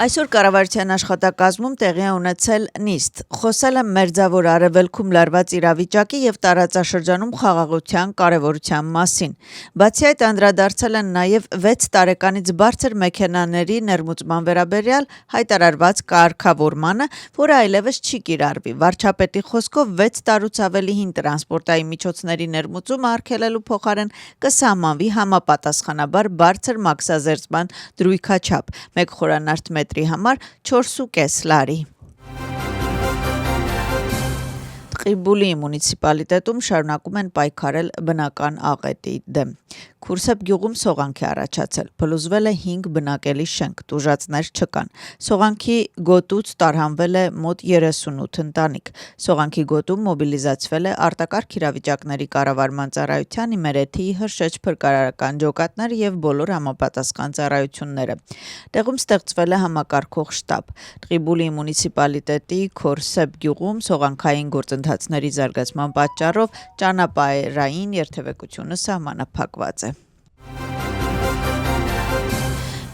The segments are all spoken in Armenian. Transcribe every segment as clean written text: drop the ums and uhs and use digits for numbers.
Այսօր կառավարության աշխատակազմում տեղի է ունեցել նիստ։ Խոսել է Մերձավոր Արևելքում լարված իրավիճակի եւ տարածաշրջանում խաղաղության կարեւորության մասին։ Բացի այդ անդրադարձել են նաեւ 6 տարեկանից բարձր մեքենաների ներմուծման վերաբերյալ հայտարարված կարգավորմանը, որը այլևս չի կիրառվի։ Վարչապետի խոսքով 6 տարուց ավելի հին տրանսպորտային միջոցների ներմուծումը արգելելու փոխարեն կսահմանվի համապատասխանաբար բարձր մաքսազերծման դրույքաչափ։ Մեկ խորանարդ մետրի համար 4.5 լարի։ Տղիբուլի մունիցիպալիտետում շարունակում են պայքարել բնական աղետի դեմ։ Քուրսեփ գյուղում սողանք է առաջացել, փլուզվել է 5 բնակելի շենք, տուժածներ չկան։ Սողանքի գոտուց տարհանվել է մոտ 38 ընտանիք։ Սողանքի գոտում մոբիլիզացվել է արտակարգ իրավիճակների կառավարման ծառայության Իմերեթի հրշեջ փրկարարական ջոկատներ եւ բոլոր համապատասխան ծառայությունները։ Տեղում ստեղծվել է համակարգող շտաբ։ Տղիբուլի մունիցիպալիտետի Քուրսեփ գյուղում սողանքային գործընթացների զարգացման պատճառով ճանապարհային երթևեկությունը սահմանափակված է։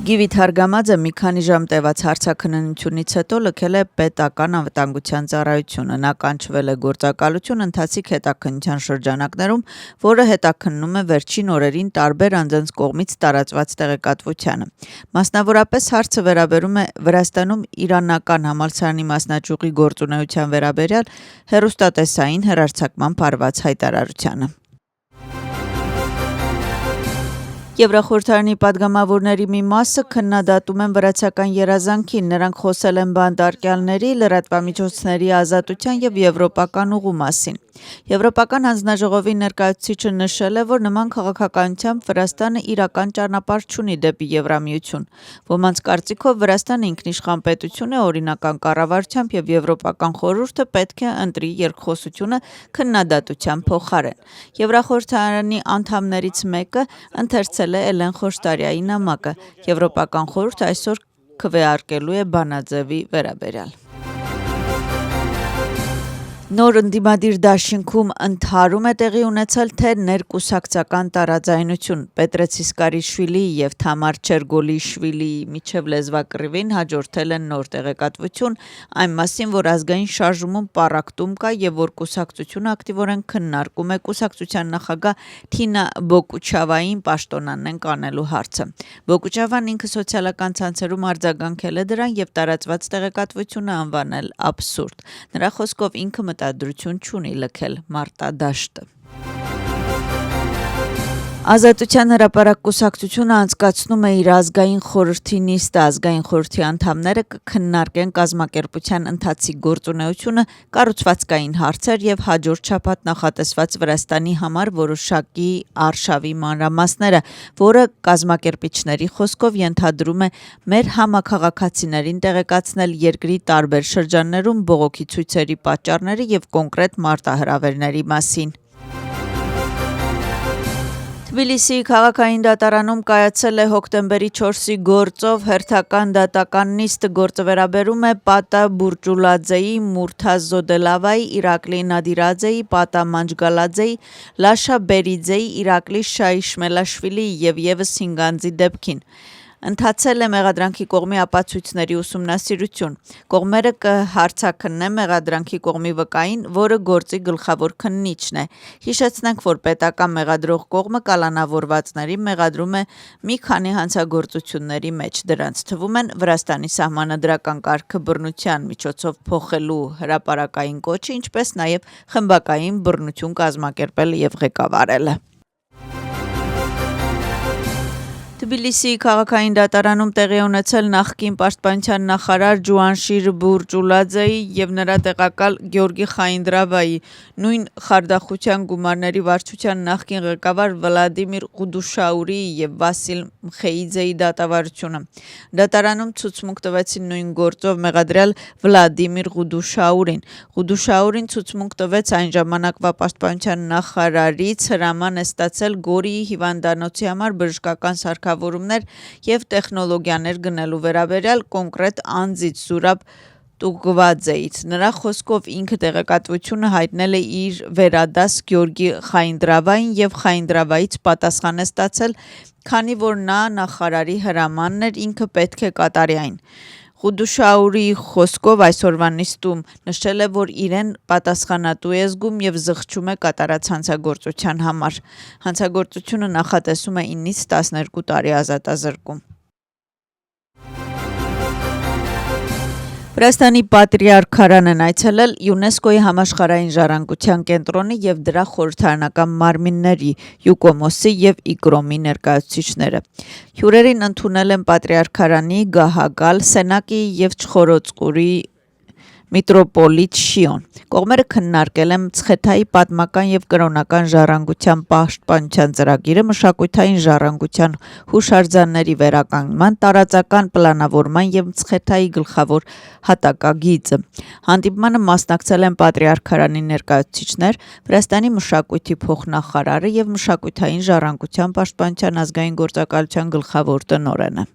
Գիվիթ Հարգամաձը մի քանի ժամ տևած հարցաքննությունից հետո լքել է պետական անվտանգության ծառայությունը։ Նա կանչվել է գործակալություն ընթացիկ հետաքննության շրջանակներում, որը հետաքննում է վերջին օրերին տարբեր անձանց կողմից տարածված տեղեկատվությանը։ Մասնավորապես հարցը վերաբերում է Վրաստանում իրանական համալսարանի մասնաճյուղի գործունեության վերաբերյալ հեռուստատեսային հեռարձակման արված հայտարարությանը։ Եվրախորհրդարանի падգամավորների մի մասը քննադատում են վրացական երազանքին, նրանք խոսել են բանտարկյալների, լրատվամիջոցների ազատության եւ եվրոպական ուղու մասին։ Եվրոպական հանձնաժողովի ներկայացուցիչը նշել է, որ նման քաղաքականությամբ Վրաստանը իրական ճանապարհ չունի դեպի Եվրամիություն։ Ոմանց կարծիքով Վրաստանը ինքնիշխան պետություն է օրինական կառավարությամբ եւ Եվրոպական խորհուրդը պետք է ընտրի երկխոսությունը քննադատության փոխարեն։ Եվրախորհրդարանի անդամներից մեկը ընթերցել է Էլեն Խոշտարյայի նամակը։ Եվրոպական խորհուրդը այսօր քվեարկելու է բանաձևի վերաբերյալ։ Նոր ընդդիմադիր դաշինքում ընդհարում է տեղի ունեցել թե ներկուսակցական տարաձայնություն։ Պետրե Ցիսկարիշվիլի եւ Թամար Չերգոլիշվիլիի միջև լեզվակռիվին հաջորդել են նոր տեղեկատվություն այն մասին, որ ազգային շարժումում պառակտում կա եւ որ կուսակցությունը ակտիվորեն քննարկում է կուսակցության նախագահ Թինա Բոկուչավային պաշտոնանեն կանելու հարցը։ Բոկուչավան ինքը սոցիալական ցանցերում արձագանքել է դրան եւ տարածված տեղեկատվությունը անվանել աբսուրդ։ Նրա խոսքով ինքը մտադրություն չունի լքել մարտադաշտը։ Ազատության հրապարակ կուսակցությունը անցկացնում է իր ազգային խորհրդի նիստը։ Ազգային խորհրդի անդամները կքննարկեն կազմակերպության ընթացիկ գործունեությունը, կառուցվածքային հարցեր եւ հաջորդ շաբաթ նախատեսված Վրաստանի համար որոշակի արշավի մանրամասները, որը կազմակերպիչների խոսքով ենթադրում է մեր համաքաղաքացիներին տեղեկացնել երկրի տարբեր շրջաններում բողոքի ցույցերի պատճառների եւ կոնկրետ մարտահրավերների մասին։ Թբիլիսիի քաղաքային դատարանում կայացել է հոկտեմբերի 4-ի գործով հերթական դատական նիստը։ Գործը վերաբերում է Պատա Բուրճուլաձեի, Մուրթազ Զոդելավայի, Իրակլի Նադիրաձեի, Պատա Մանջգալաձեի, Լաշա Բերիձեի, Իրակլի Շայշմելաշվիլիի եւ եւս 5 անձի դեպքին։ Ընթացել է մեղադրանքի կողմի ապացույցների ուսումնասիրություն։ Կողմերը կհարցաքննեն մեղադրանքի կողմի վկային, որը գործի գլխավոր քննիչն է։ Հիշեցնենք, որ պետական մեղադրող կողմը կալանավորվածների մեղադրում է մի քանի հանցագործությունների մեջ։ Դրանց թվում են Վրաստանի սահմանադրական կարգը բռնության միջոցով փոխելու հրապարակային կոչը, ինչպես նաև խմբակային բռնություն կազմակերպելը եւ ղեկավարելը։ Թբիլիսիի քաղաքային դատարանում տեղի ունեցել նախկին պաշտպանության նախարար Ջուանշիր Բուրճուլաձեի եւ նրա տեղակալ Գյորգի Խայնդրավայի, նույն խարդախության գումարների վարչության նախկին ղեկավար Վլադիմիր Ղուդուշաուրիի եւ Վասիլ Մխեիձեի դատավարությունը։ Դատարանում ցուցմունք տվեցին նույն գործով մեղադրյալ Վլադիմիր Ղուդուշաուրին։ Ղուդուշաուրին ցուցմունք տվեց այն ժամանակվա պաշտպանության նախարարից հրաման է ստացել Գորիի հիվանդանոցի համար բժշկական սարքավորումներ եւ տեխնոլոգիաներ գնելու վերաբերյալ կոնկրետ անձից Զուրաբ Տուգվաձեից։ Նրա խոսքով ինքը տեղեկատվությունը հայտնել է իր վերադաս Գյորգի Խայնդրավային եւ Խայնդրավայից պատասխան է ստացել, քանի որ նա նախարարի հրամանն էր, ինքը պետք է կատարի այն։ Ղուդուշաուրի խոսքով այսօրվա նիստում նշել է, որ իրեն պատասխանատու է զգում եւ զղջում է կատարած հանցագործության համար։ Հանցագործությունը նախատեսում է 9-ից 12 տարի ազատազրկում։ Վրաստանի պատրիարքարան են այցելել ՅՈՒՆԵՍԿՕ-ի համաշխարհային ժառանգության կենտրոնի եւ դրա խորհրդարանական մարմինների ՅՈՒԿՈՄՈՍ-ի եւ ԻԿՐՈՄ-ի ներկայացուցիչները։ Հյուրերին ընդունել են պատրիարքարանի Գահագալ, Սենակի եւ Չխորոծկուրի միտրոպոլիտ Շիոն։ Կողմերը քննարկել են Մցխեթայի պատմական եւ կրոնական ժառանգության պաշտպանության ծրագիրը, մշակութային ժառանգության հուշարձանների վերականգնման, տարածական պլանավորման եւ Մցխեթայի գլխավոր հատակագիծը։ Հանդիպմանը մասնակցել են պատրիարքարանի ներկայացուցիչներ, Վրաստանի մշակույթի փոխնախարարը եւ մշակութային ժառանգության պաշտպանության ազգային գործակալության գլխավոր տնօրենը։